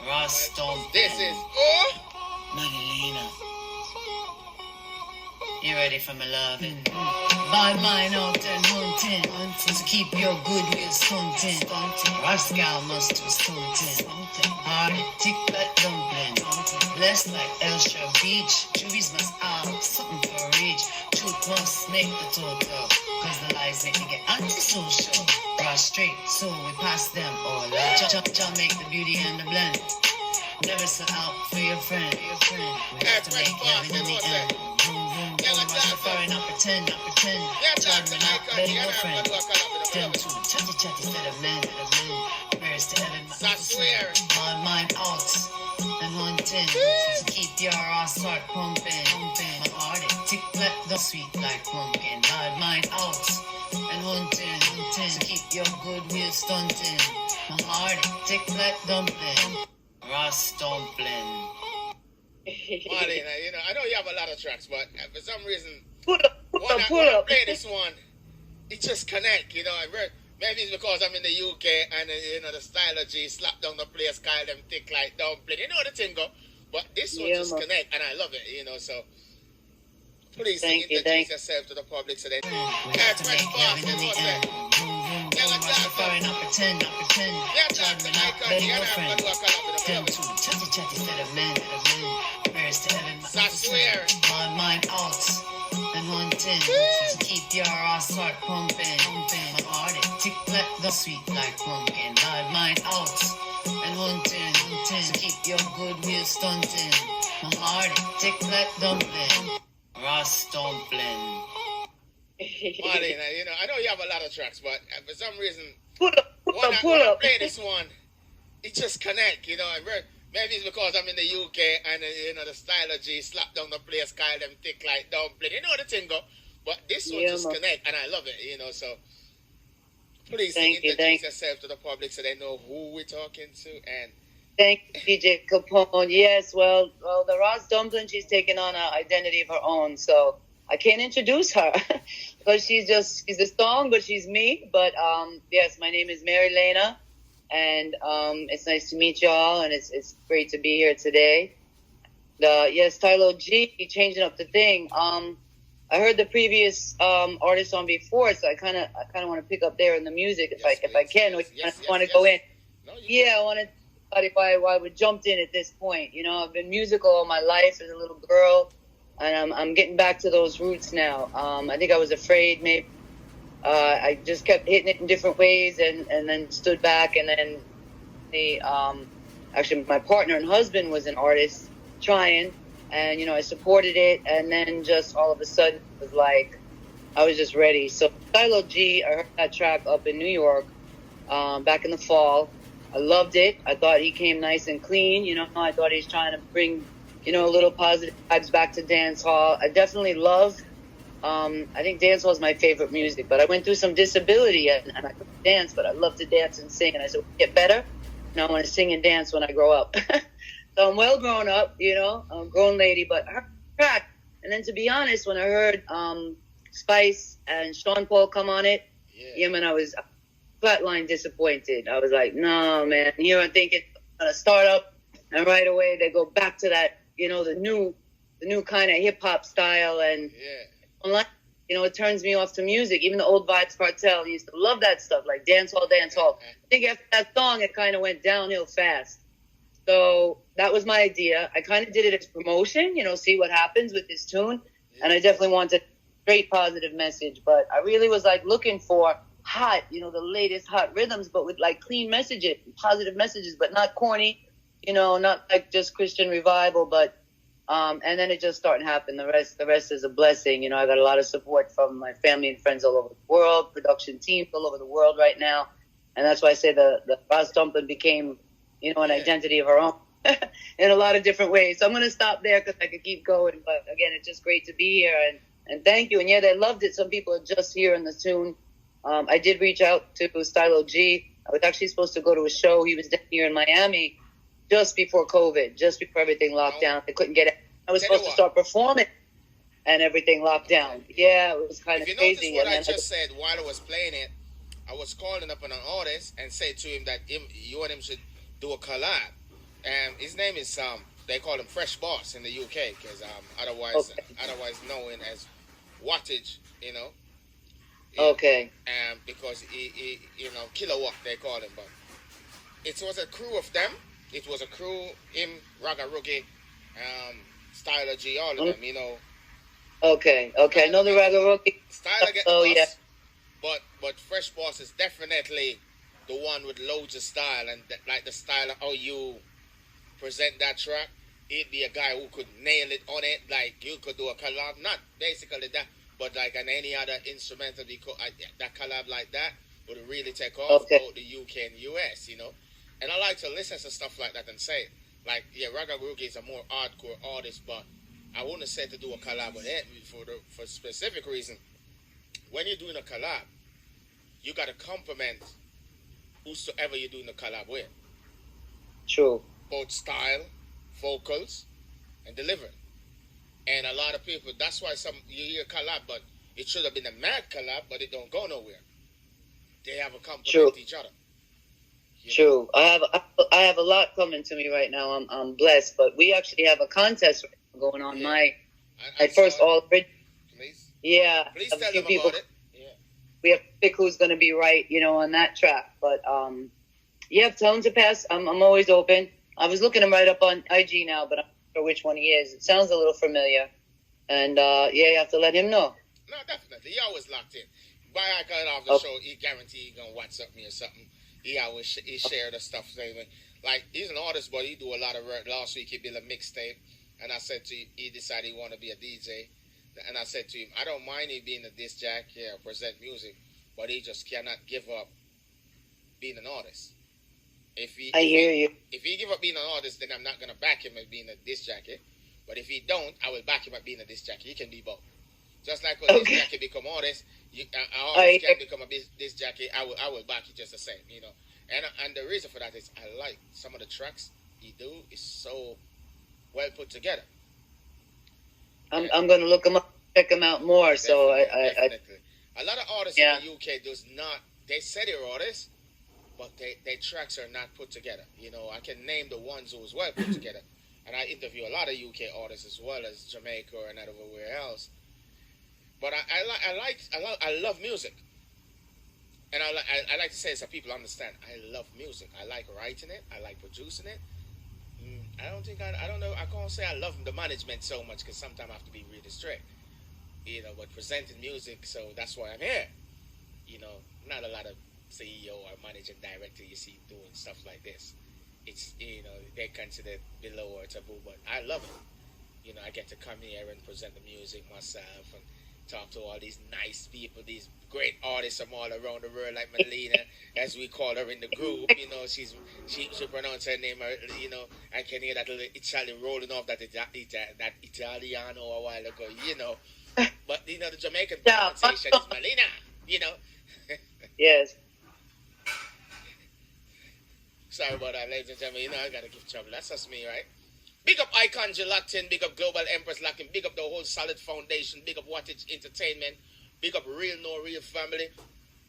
Ras Dumpling. This is Marilana. You ready for my loving? Bad mind out and hunting. So keep your goodwill stunting. Rascal must be stunting. Hard, thick like dumpling. Blessed like Elsha Beach. Chewies must have something for reach. Truth must make the total. Cause the lies make me get antisocial. Prostrate, so we pass them all up. Cha make the beauty and the blend. Never set out for your friend. We have to make heaven in the end. Don't rush the fire, not pretend. Try me not letting your friend. Them two, chatty instead of men. Prayers to heaven, I swear. my mind out and hunting. So keep your ass heart pumping. My heart it tick like the sweet like pumpkin. Bad mind out and hunting. So keep your goodwill stunting. My heart it tick like dumpling. Ras Dumpling. Marlena, I know you have a lot of tracks, but for some reason, Pull when up. I play this one, it just connect, Maybe it's because I'm in the UK and, the style of G, slap down the place, call them thick like dumpling. You know the thing, go. But this one just connect, and I love it, so please introduce yourself to the public so they We have to make heaven in the end. Don't rush the fire, not pretend. Try me not letting your friend. Them two, chatty instead of men. Prayers to heaven, I swear. my mind out and hunting. So keep your ass heart pumping. My heart it tick like the sweet like pumpkin. Bad mind out and hunting. So keep your goodwill stunting. My heart it tick like dumpling. Ras Dumpling. Marlena, I know you have a lot of tracks, but for some reason, Pull when up. I play this one, it just connect, Maybe it's because I'm in the UK and, the style of G, slap down the place, call them thick like dumpling. You know the thing, go. But this one just connect, and I love it, so please introduce yourself to the public so they know who we're talking to. And Thank you, DJ Capone. Yes, well, the Ras Dumpling, she's taken on an identity of her own, so I can't introduce her because she's a song, but she's me. But yes, my name is Marilana, and it's nice to meet y'all, and it's great to be here today. Yes, Tylo G changing up the thing. I heard the previous artist on before, so I kind of want to pick up there in the music if I can. Yes, want to go in. No, I want to. Why we jumped in at this point. I've been musical all my life as a little girl, and I'm getting back to those roots now. I think I was afraid maybe. I just kept hitting it in different ways and then stood back, and then actually my partner and husband was an artist trying, and I supported it, and then just all of a sudden it was like I was just ready. So Tylo G, I heard that track up in New York back in the fall. I loved it. I thought he came nice and clean. I thought he's trying to bring, a little positive vibes back to dancehall. I definitely love, I think dancehall is my favorite music, but I went through some disability and I couldn't dance, but I love to dance and sing. And I said, get better. And I want to sing and dance when I grow up. So I'm well grown up, I'm a grown lady, but I heard track. And then to be honest, when I heard Spice and Sean Paul come on it, man, I was flatline disappointed. I was like, no, man. I'm thinking a startup, and right away they go back to that, the new kind of hip hop style, and it turns me off to music. Even the old Vibes Cartel used to love that stuff, like dancehall. I think after that song, it kind of went downhill fast. So that was my idea. I kind of did it as promotion, see what happens with this tune, and I definitely wanted a straight positive message. But I really was like looking for hot, the latest hot rhythms, but with like clean messages, positive messages, but not corny, not like just Christian revival, but and then it just started to happen. The rest is a blessing. I got a lot of support from my family and friends all over the world, production teams all over the world right now, and that's why I say the Ras Dumpling became, an identity of our own in a lot of different ways. So I'm going to stop there because I could keep going, but again, it's just great to be here, and thank you. And yeah, they loved it. Some people are just hearing the tune. I did reach out to Tylo G. I was actually supposed to go to a show. He was down here in Miami just before COVID, just before everything locked down. I couldn't get it. I was supposed to start performing, and everything locked down. Yeah, it was kind of crazy. If you notice what I just said while I was playing it, I was calling up on an artist and said to him that you and him should do a collab. And his name is they call him Fresh Boss in the UK, because otherwise known as Wattage, you know. Okay. Because he Kilowatt they call him, but it was a crew of them. It was a crew, him, Raga Rookie, Styler G, all of them, you know. Okay. No, the Raga Rookie. Styler get the bus, yeah. But Fresh Boss is definitely the one with loads of style, and like the style of how you present that track. He'd be a guy who could nail it on it. Like, you could do a collab, not basically that, but like on any other instrumental, that collab like that would really take off both the UK and US, you know. And I like to listen to stuff like that and say, like, yeah, Raga Rookie is a more hardcore artist, but I wouldn't say to do a collab with him for a specific reason. When you're doing a collab, you got to compliment whosoever you're doing a collab with. True. Both style, vocals, and delivery. And a lot of people, that's why you hear collab, but it should have been a mad collab, but it don't go nowhere. They have a compliment each other. True. I have a lot coming to me right now. I'm blessed, but we actually have a contest going on. Yeah. Please. Yeah. Please tell them about it. Yeah. We have to pick who's going to be right, on that track. But yeah, tell him to pass. I'm always open. I was looking him right up on IG now, but I'm not sure which one he is. It sounds a little familiar, and you have to let him know. No, definitely. He always locked in. By I cut off the show, he guarantee he gonna WhatsApp me or something. He always share the stuff. Like, he's an artist, but he do a lot of work. Last week he built a mixtape, and I said to him, he decided he want to be a DJ, and I said to him, I don't mind him being a disc jack, present music, but he just cannot give up being an artist. I hear you. If he give up being an artist, then I'm not gonna back him as being a disc jockey. But if he don't, I will back him at being a disc jockey. He can be both. Just like when disc jockey become artist, artist can become a disc jockey. I will back you just the same, And the reason for that is I like some of the tracks he do is so well put together. I'm gonna look him up, check him out more. Definitely. A lot of artists in the UK does not. They say they're artists, but their tracks are not put together. I can name the ones who was well put together, and I interview a lot of UK artists as well as Jamaica and everywhere else. But I love music, and I like to say so people understand. I love music. I like writing it. I like producing it. I don't know. I can't say I love the management so much because sometimes I have to be really strict, but presenting music. So that's why I'm here. Not a lot of CEO or managing director you see doing stuff like this. It's they're considered below or taboo, but I love it. I get to come here and present the music myself and talk to all these nice people, these great artists from all around the world, like Marilana, as we call her in the group. She pronounce her name. I can hear that little Italian rolling off that Italiano a while ago. But the Jamaican pronunciation is Malina. Yes. Sorry about that, ladies and gentlemen. I gotta give trouble. That's just me, right? Big up Icon Gelatin, big up Global Empress Locking, big up the whole Solid Foundation, big up Wattage Entertainment, big up Real No Real Family,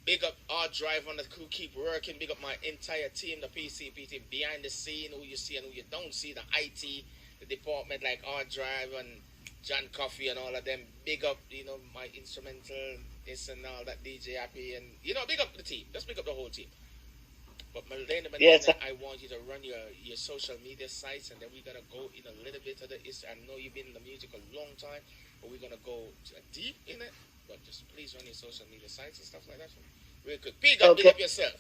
big up Hard Drive on the crew, keep working, big up my entire team, the PCP team, behind the scene, who you see and who you don't see, the IT, the department like Hard Drive and John Coffey and all of them. Big up, my instrumental, this and all that, DJ Happy, and, big up the team. Just big up the whole team. But Marilana, I want you to run your social media sites, and then we're going to go in a little bit of the history. I know you've been in the music a long time, but we're going to go deep in it. But just please run your social media sites and stuff like that. Real quick. Big up yourself.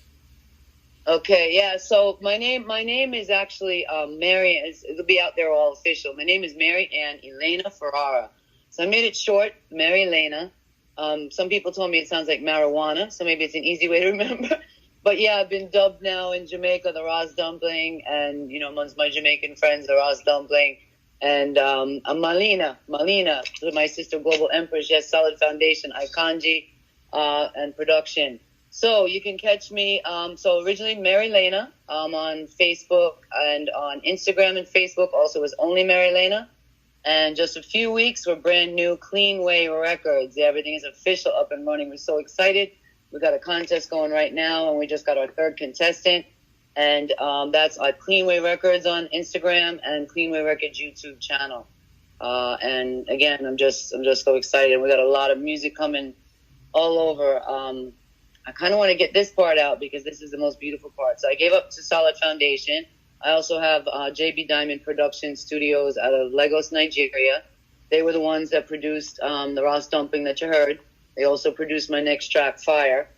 Okay, yeah. So my name is actually Mary. It'll be out there all official. My name is Mary Ann Elena Ferrara. So I made it short, Mary Elena. Some people told me it sounds like marijuana, so maybe it's an easy way to remember. But yeah, I've been dubbed now in Jamaica the Ras Dumpling, and amongst my Jamaican friends the Ras Dumpling, and I'm Malina, my sister Global Empress, yes, Solid Foundation, Iconji, and production. So you can catch me. So originally Mary Lena on Facebook and on Instagram and Facebook. Also was only Mary Lena, and just a few weeks we're brand new, Clean Way Records. Everything is official, up and running. We're so excited. We got a contest going right now, and we just got our third contestant. And that's Cleanway Records on Instagram and Cleanway Records YouTube channel. And again, I'm just so excited. We got a lot of music coming all over. I kind of want to get this part out because this is the most beautiful part. So I gave up to Solid Foundation. I also have JB Diamond Production Studios out of Lagos, Nigeria. They were the ones that produced the Ras Dumpling that you heard. They also produced my next track, Fire.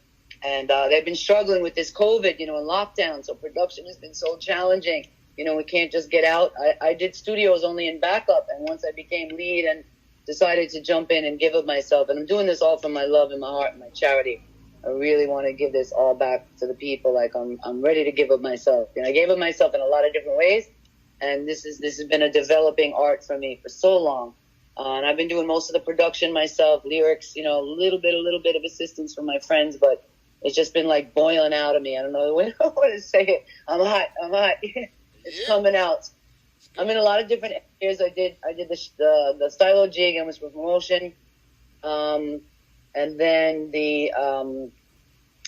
And they've been struggling with this COVID, and lockdown. So production has been so challenging. We can't just get out. I did studios only in backup. And once I became lead and decided to jump in and give of myself, and I'm doing this all from my love and my heart and my charity. I really want to give this all back to the people. Like I'm ready to give of myself. I gave of myself in a lot of different ways. And this has been a developing art for me for so long. And I've been doing most of the production myself, lyrics, a little bit of assistance from my friends, but it's just been like boiling out of me. I don't know the way I want to say it. I'm hot. It's coming out. I'm in a lot of different areas. I did the stylo jig and was for promotion. And then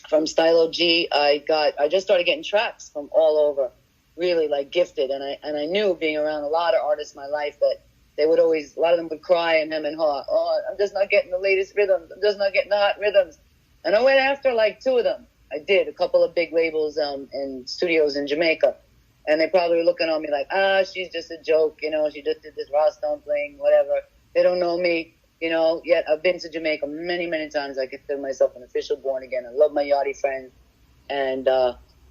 from Stylo G, I just started getting tracks from all over, really like gifted. And I knew, being around a lot of artists in my life, that they would always, a lot of them would cry and hem and haw. Oh, I'm just not getting the latest rhythms. I'm just not getting the hot rhythms. And I went after like two of them. I did a couple of big labels in studios in Jamaica. And they probably were looking on me like, she's just a joke. She just did this Ras Dumpling, whatever. They don't know me. Yet I've been to Jamaica many, many times. I consider myself an official born again. I love my yachty friends. And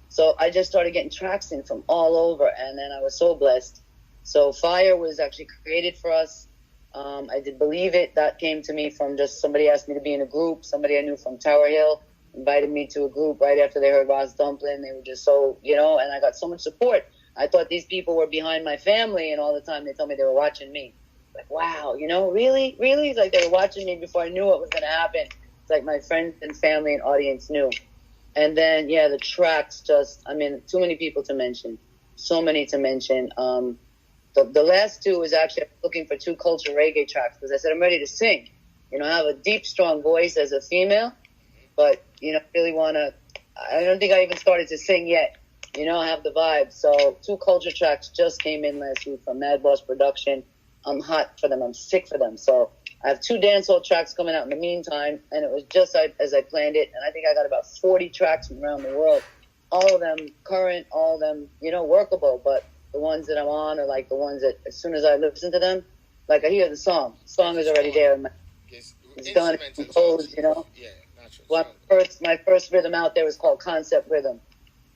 so I just started getting tracks in from all over. And then I was so blessed. So Fire was actually created for us. I did Believe It. That came to me from just somebody asked me to be in a group. Somebody I knew from Tower Hill invited me to a group right after they heard Ras Dumpling. They were just so, and I got so much support. I thought these people were behind my family, and all the time they told me they were watching me. Like, wow, really? It's like they were watching me before I knew what was going to happen. It's like my friends and family and audience knew. And then, the tracks too many people to mention. So many to mention. The last two was actually looking for 2 culture reggae tracks because I said, I'm ready to sing. I have a deep, strong voice as a female, but, really want to, I don't think I even started to sing yet. I have the vibe. So 2 culture tracks just came in last week from Mad Boss Production. I'm hot for them. I'm sick for them. So I have 2 dancehall tracks coming out in the meantime, and it was just as I planned it. And I think I got about 40 tracks from around the world. All of them current, all of them, workable. But the ones that I'm on are like the ones that as soon as I listen to them, like I hear the song. The song is already there. It's done, it's composed, Yeah, natural. Well, my first rhythm out there is called Concept Rhythm,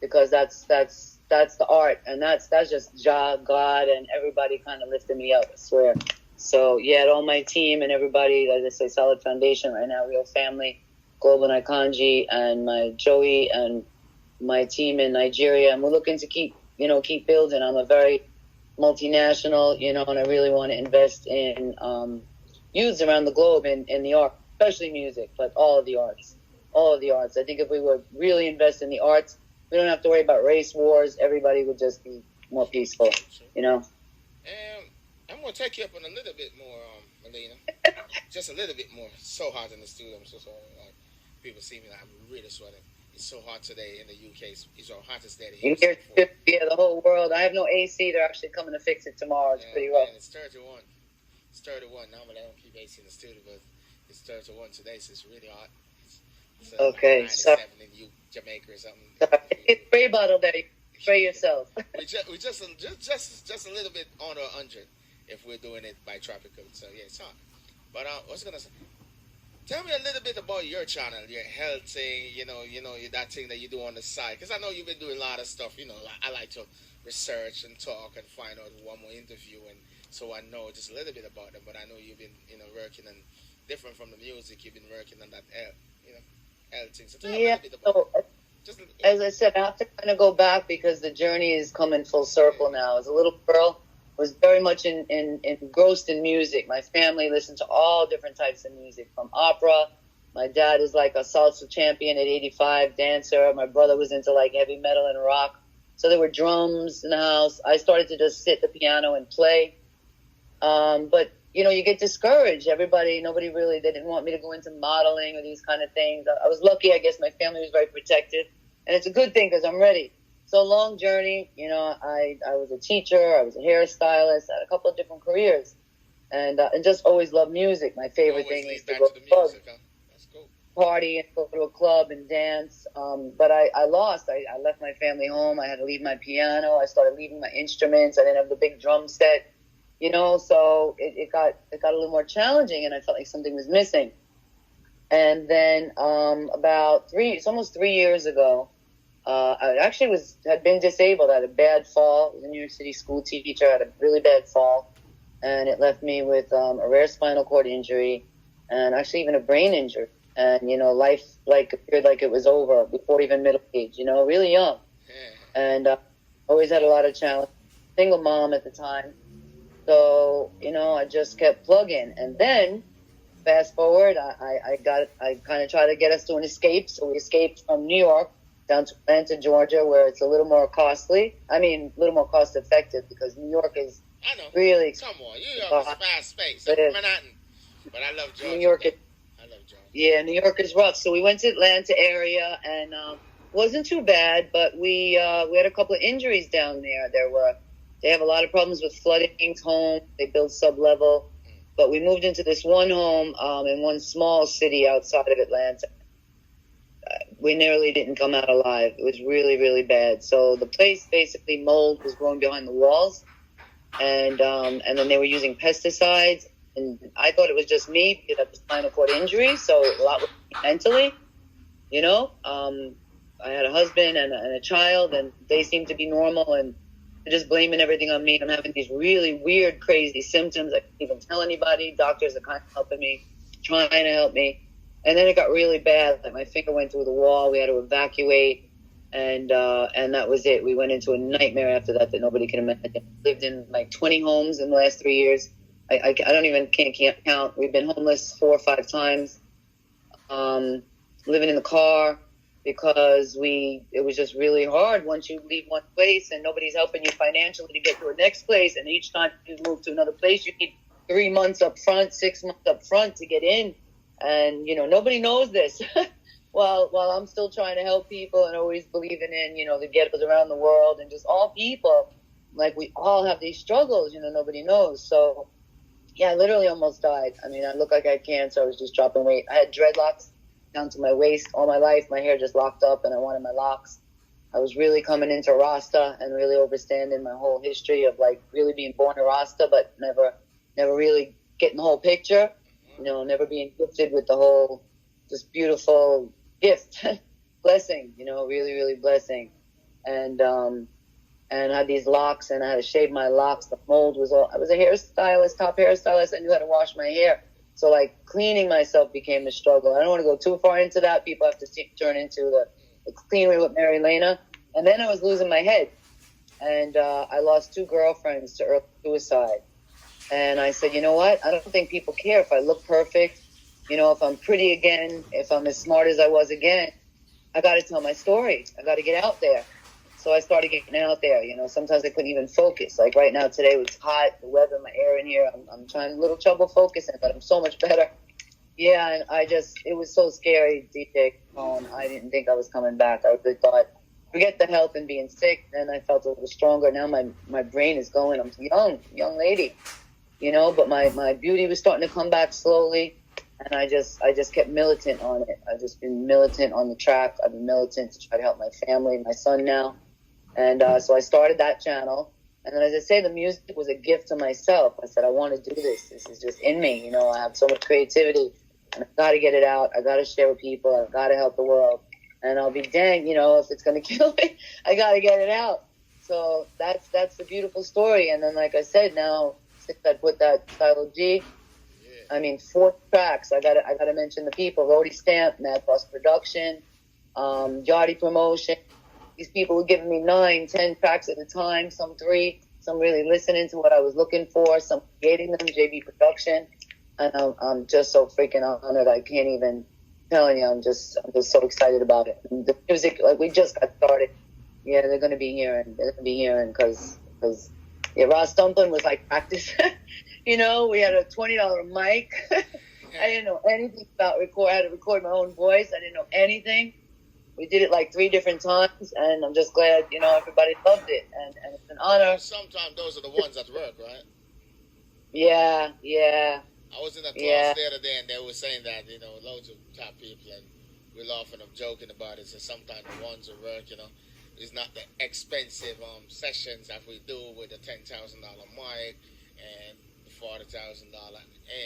because that's the art, and that's just God, and everybody kind of lifted me up, I swear. So all my team and everybody, as I say, Solid Foundation right now, Real Family, Global Naikanji, and my Joey and my team in Nigeria, and we're looking to keep building. I'm a very multinational, and I really want to invest in youths around the globe in the art, especially music, but all of the arts. I think if we would really invest in the arts, we don't have to worry about race wars. Everybody would just be more peaceful, And I'm going to take you up on a little bit more, Melina. Just a little bit more. It's so hot in the studio. I'm so sorry. Like, people see me like I'm really sweating. It's so hot today in the UK. It's the hottest day. The whole world. I have no AC. They're actually coming to fix it tomorrow. It's pretty rough. It's 31. It's 31. Normally I don't keep AC in the studio, but it's 31 today, so it's really hot. It's okay. So in Jamaica or something. It's spray bottle there. Spray yourself. we just a little bit under 100 if we're doing it by tropical. So it's hot. But what's gonna say? Tell me a little bit about your channel, your health thing, that thing that you do on the side. Because I know you've been doing a lot of stuff, I like to research and talk and find out one more interview, and so I know just a little bit about them. But I know you've been, working on, different from the music, you've been working on that, health thing. So tell me a little bit about it. As I said, I have to kind of go back because the journey is coming full circle now. As a little girl, was very much engrossed in music. My family listened to all different types of music, from opera. My dad is like a salsa champion at 85, dancer. My brother was into like heavy metal and rock. So there were drums in the house. I started to just sit at the piano and play. But, you get discouraged. Nobody really, they didn't want me to go into modeling or these kind of things. I was lucky, I guess my family was very protective. And it's a good thing because I'm ready. So long journey. You know, I was a teacher. I was a hairstylist. I had a couple of different careers, and just always loved music. My favorite thing is to go to the music, huh? That's cool. Party and go to a club and dance. But I lost. I left my family home. I had to leave my piano. I started leaving my instruments. I didn't have the big drum set. You know, so it got a little more challenging, and I felt like something was missing. And then it's almost 3 years ago, I actually had been disabled. I had a bad fall. I was a New York City school teacher. I had a really bad fall, and it left me with a rare spinal cord injury, and actually even a brain injury. And you know, life appeared like it was over before even middle age. You know, really young, and always had a lot of challenge. Single mom at the time. So, you know, I just kept plugging. And then, fast forward, I kind of tried to get us to an escape. So we escaped from New York down to Atlanta, Georgia, where it's a little more costly. I mean, a little more cost effective, because New York is really... Come on, New York is fast space. Manhattan. But I love Georgia. I love Georgia. Yeah, New York is rough. So we went to Atlanta area, and wasn't too bad, but we had a couple of injuries down there. They have a lot of problems with flooding home. They build sub-level. But we moved into this one home in one small city outside of Atlanta. We nearly didn't come out alive. It was really, really bad. So the place, basically, mold was growing behind the walls. And then they were using pesticides. And I thought it was just me because I had a spinal cord injury. So a lot with me mentally, you know. I had a husband and a child, and they seemed to be normal, and just blaming everything on me. I'm having these really weird, crazy symptoms. I can't even tell anybody. Doctors are kind of helping me, trying to help me. And then it got really bad. Like my finger went through the wall. We had to evacuate. And that was it. We went into a nightmare after that nobody can imagine. Lived in like 20 homes in the last 3 years. I can't count. We've been homeless 4 or 5 times. Living in the car. Because it was just really hard once you leave one place and nobody's helping you financially to get to a next place. And each time you move to another place, you need 3 months up front, 6 months up front to get in. And, you know, nobody knows this. while I'm still trying to help people and always believing in, you know, the ghettos around the world and just all people. Like, we all have these struggles, you know, nobody knows. So, yeah, I literally almost died. I mean, I looked like I had cancer. I was just dropping weight. I had dreadlocks down to my waist all my life. My hair just locked up, and I wanted my locks. I was really coming into Rasta and really overstanding my whole history of like really being born a Rasta, but never really getting the whole picture. You know, never being gifted with the whole just beautiful gift, blessing. You know, really, really blessing. And I had these locks, and I had to shave my locks. The mold was all. I was a hairstylist, top hairstylist. I knew how to wash my hair. So, like, cleaning myself became the struggle. I don't want to go too far into that. People have to turn into the cleanery with Marilana. And then I was losing my head. And I lost 2 girlfriends to early suicide. And I said, you know what? I don't think people care if I look perfect. You know, if I'm pretty again, if I'm as smart as I was again, I got to tell my story. I got to get out there. So I started getting out there. You know, sometimes I couldn't even focus. Like right now, today was hot, the weather, my air in here. I'm trying a little trouble focusing, but I'm so much better. Yeah, and it was so scary, DJ. I didn't think I was coming back. I really thought, forget the health and being sick. Then I felt a little stronger. Now my brain is going. I'm young lady, you know, but my beauty was starting to come back slowly. And I just kept militant on it. I've just been militant on the track. I've been militant to try to help my family, my son now. And so I started that channel. And then, as I say, the music was a gift to myself. I said, I want to do this. This is just in me. You know, I have so much creativity. And I've got to get it out. I got to share with people. I've got to help the world. And I'll be dang, you know, if it's going to kill me, I got to get it out. So that's the beautiful story. And then, like I said, now, since I put that Stylo G, I mean, 4 tracks. I gotta mention the people. Rody Stamp, Mad Boss Production, Yachty Promotion. These people were giving me 9, 10 tracks at a time, some 3, some really listening to what I was looking for, some creating them, JB Production. And I'm just so freaking honored. I can't even tell you. I'm just so excited about it. And the music, like, we just got started. Yeah, they're going to be hearing. Because Ras Dumpling was like practice. You know, we had a $20 mic. I didn't know anything about record. I had to record my own voice. I didn't know anything. We did it like 3 different times, and I'm just glad, you know, everybody loved it, and it's an honor. Sometimes those are the ones that work, right? Yeah, yeah. I was in a class the other day, and they were saying that, you know, loads of top people, and we're laughing and joking about it. So sometimes the ones that work, you know, is not the expensive sessions that we do with the $10,000 mic and the $40,000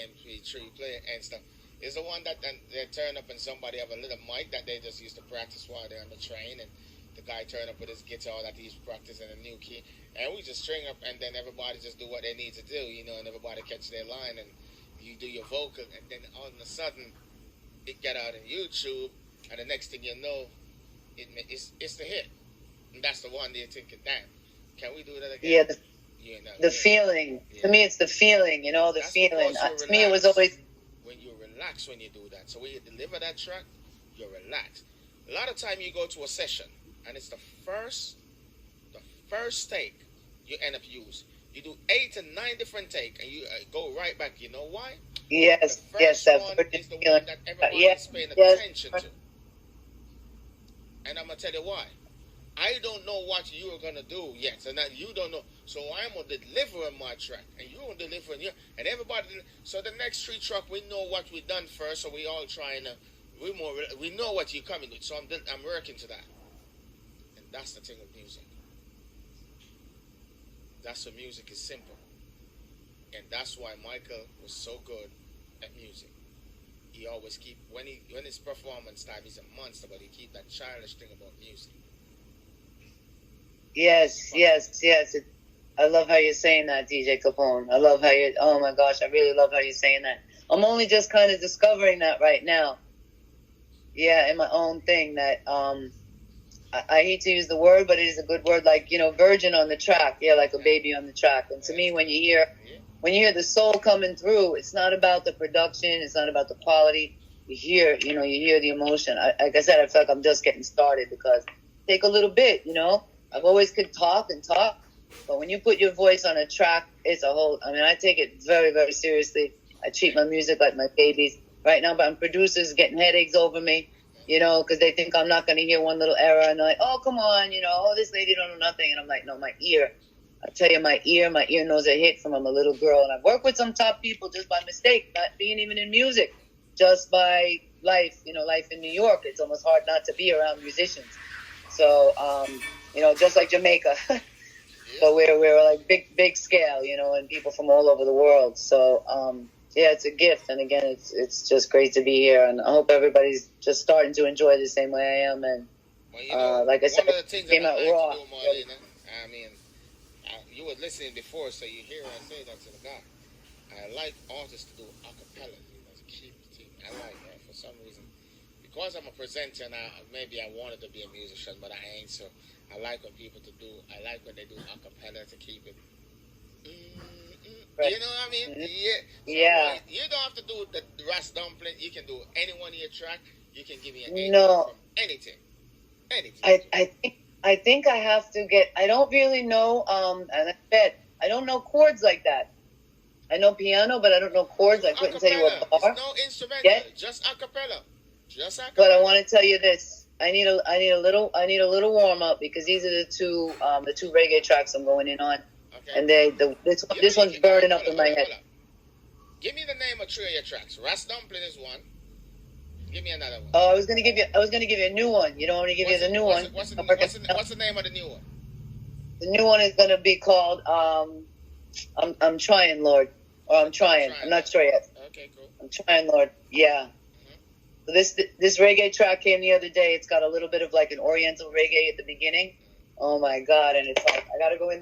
MP3 player and stuff. It's the one that they turn up and somebody have a little mic that they just used to practice while they're on the train, and the guy turn up with his guitar that he's practicing a new key, and we just string up, and then everybody just do what they need to do, you know, and everybody catch their line, and you do your vocal, and then all of a sudden it get out on YouTube, and the next thing you know, it's the hit, and that's the one they're thinking, damn, can we do that again? Yeah, the feeling. Yeah. To me, it's the feeling, you know, that's feeling. To me, it was always when you relax when you do that. So when you deliver that track, you're relaxed. A lot of time you go to a session, and it's the first take you end up use. You do 8 to 9 different take, and you go right back. You know why? Yes, the first one is the one that everybody is paying attention to. And I'm gonna tell you why. I don't know what you are gonna do yet, and that you don't know. So I'm gonna deliver my track, and you're gonna deliver your, and everybody. So the next 3 track, we know what we done first, so we all trying to. We know what you're coming with, so I'm working to that, and that's the thing with music. That's why music is simple, and that's why Michael was so good at music. He always keep when it's performance time, he's a monster, but he keep that childish thing about music. Yes. I love how you're saying that, DJ Capone. I love how you. Oh my gosh, I really love how you're saying that. I'm only just kind of discovering that right now. Yeah, in my own thing that I hate to use the word, but it is a good word. Like, you know, virgin on the track. Yeah, like a baby on the track. And to me, when you hear the soul coming through, it's not about the production. It's not about the quality. You hear the emotion. Like I said, I feel like I'm just getting started because take a little bit, you know. I've always could talk, but when you put your voice on a track, it's a whole. I mean, I take it very, very seriously. I treat my music like my babies. Right now, but producers getting headaches over me, you know, because they think I'm not going to hear one little error, and they're like, "Oh, come on, you know, oh, this lady don't know nothing," and I'm like, "No, my ear. I tell you, my ear knows a hit from I'm a little girl, and I've worked with some top people just by mistake, not being even in music, just by life, you know, life in New York. It's almost hard not to be around musicians. So, you know, just like Jamaica. So we're like big scale, you know, and people from all over the world. So, yeah, it's a gift. And again, it's just great to be here. And I hope everybody's just starting to enjoy it the same way I am. And well, you know, like I said, it came out raw. I mean, you were listening before, so you hear I say that to the guy. I like artists to do a cappella, you know, to keep the team. I like that for some reason. Because I'm a presenter and maybe I wanted to be a musician, but I ain't. So I like when people I like when they do a cappella to keep it. Right. You know what I mean? Mm-hmm. Yeah. So you don't have to do the Ras Dumpling. You can do any one of your track. You can give me an intro from anything. I think I have to get. I don't really know. And I bet I don't know chords like that. I know piano, but I don't know chords. I couldn't tell you what bar. It's no instrumental. Just a cappella. But I want to tell you this. I need a little warm up because these are the two reggae tracks I'm going in on. Okay. And this one's burning up in my head. Give me the name of 3 of your tracks. Ras Dumpling is one. Give me another one. Oh, I was gonna give you a new one. You don't want to give you the new one. What's the name of the new one? The new one is gonna be called I'm trying, Lord, or I'm trying. I'm not sure yet. Okay, cool. I'm trying, Lord. Yeah. So this reggae track came the other day. It's got a little bit of like an Oriental reggae at the beginning. Oh my God! And it's like I gotta go in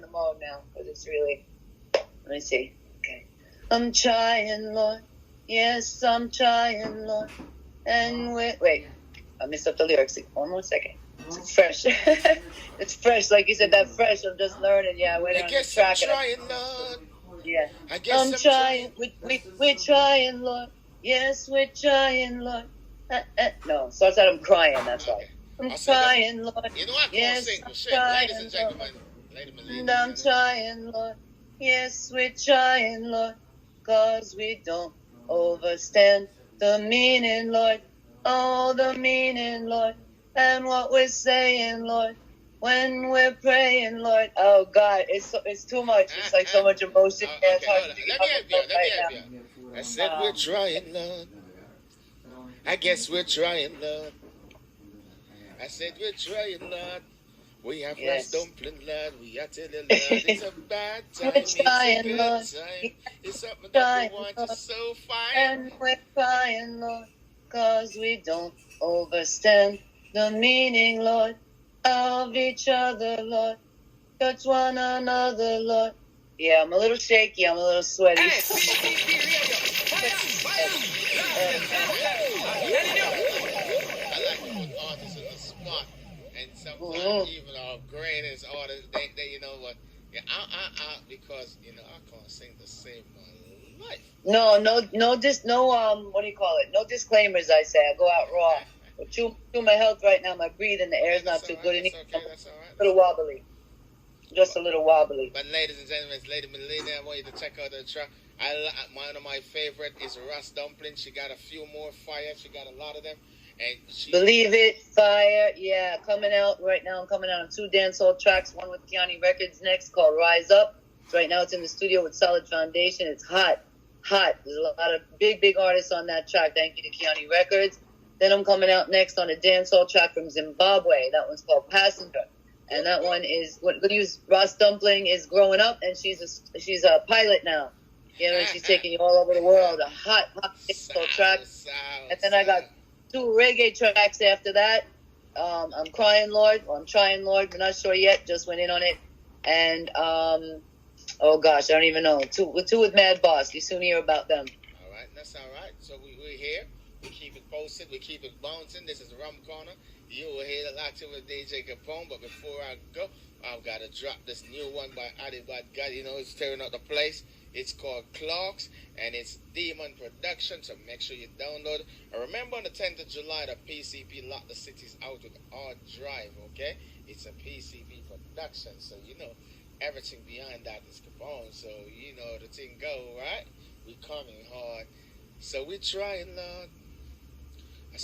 the mode now because it's really. Let me see. Okay. I'm trying, Lord. Yes, I'm trying, Lord. And wait, I messed up the lyrics. One more second. It's fresh. It's fresh, like you said. That fresh. I'm just learning. Yeah, I went on the track. I'm trying, Lord. Yeah. I'm trying. We're trying, Lord. Yes, we're trying, Lord. No, starts out I'm crying. That's right. I'm trying, Lord. You know what? Yes, I'm trying, ladies and gentlemen. And I'm trying, Lord. Yes, we're trying, Lord. 'Cause we don't overstand the meaning, Lord. Oh, the meaning, Lord. and what we're saying, Lord. When we're praying, Lord. Oh God, it's too much. It's like so much emotion. Okay, hold on. Let me help you. I said we're trying, Lord. I guess we're trying, Lord. I said we're trying, Lord. We have Ras Dumpling, Lord. We are telling Lord it's a bad time. We're trying, it's a good Lord. time. It's something that we want to so fine. And we're crying, Lord, cause we don't understand the meaning, Lord, of each other, Lord. Touch one another, Lord. Yeah, I'm a little shaky. I'm a little sweaty. Hey, PCP I like to put artists in the spot, and sometimes even our greatest artists, they you know what? Yeah, because you know I can't sing the same my life. No, what do you call it? No disclaimers. I say I go out raw. But to my health right now, my breathing, the air's not too good. That's all right. A little wobbly. Just a little wobbly. But ladies and gentlemen, it's Lady Marilana. I want you to check out the track. One of my favorite is Ras Dumpling. She got a few more fire. She got a lot of them. And Believe It, Fire, yeah, coming out right now. I'm coming out on 2 dancehall tracks, one with Kiani Records next called Rise Up. Right now it's in the studio with Solid Foundation. It's hot. There's a lot of big artists on that track. Thank you to Kiani Records. Then I'm coming out next on a dancehall track from Zimbabwe. That one's called Passenger. And that one is, Ras Dumpling is growing up, and she's a pilot now. You know, she's taking you all over the world. A hot dancehall track. And then I got 2 reggae tracks after that. I'm Crying Lord, or I'm Trying Lord, we're not sure yet, just went in on it. And, oh gosh, I don't even know. 2 with Mad Boss, you soon hear about them. All right, that's all right. So we're here. We keep it posted. We keep it bouncing. This is the Rum Corner. You will hear a lot to with DJ Capone, but before I go, I've got to drop this new one by Adi Bad God. You know, it's tearing up the place. It's called Clocks, and it's Demon Production, so make sure you download it. And remember, on the 10th of July, the PCP locked the cities out with Hard Drive, okay? It's a PCP production, so you know, everything behind that is Capone, so you know the thing go, right? We coming hard. So we trying, Lord.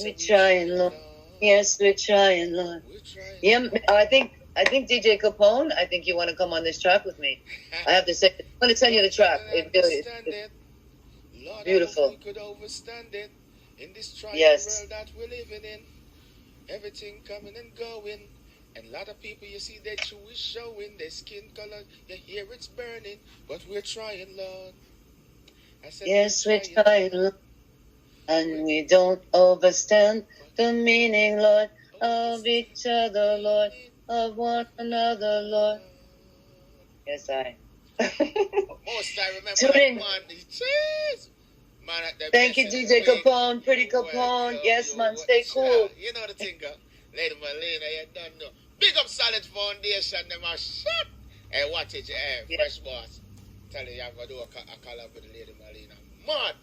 We trying, Lord. Yes, we're trying, Lord. We're trying. Yeah, I think DJ Capone, I think you want to come on this track with me. I have to say, I'm going to send you the track. It's beautiful. We could overstand it in this trying yes. world that we're living in. Everything coming and going. And a lot of people, you see, their true is showing. Their skin color, you hear it's burning. But we're trying, Lord. I said, yes, we're trying, Lord. And we don't understand the meaning, Lord, of each other, Lord, of one another, Lord. Yes, I. Most I remember that man, cheese. Man, thank you, DJ Capone, Pretty Capone. Yes, man, stay cool. You know the thing, Lady Marilana, you don't know. Big up Solid Foundation, them are shit. Hey, watch it, Fresh Boss. Tell you, I'm going to do a collab with Lady Marilana. Mad.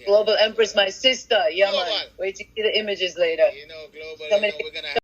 Global Empress, my sister. Yeah, man. Wait to see the images later. You know, Global, you know, we're going to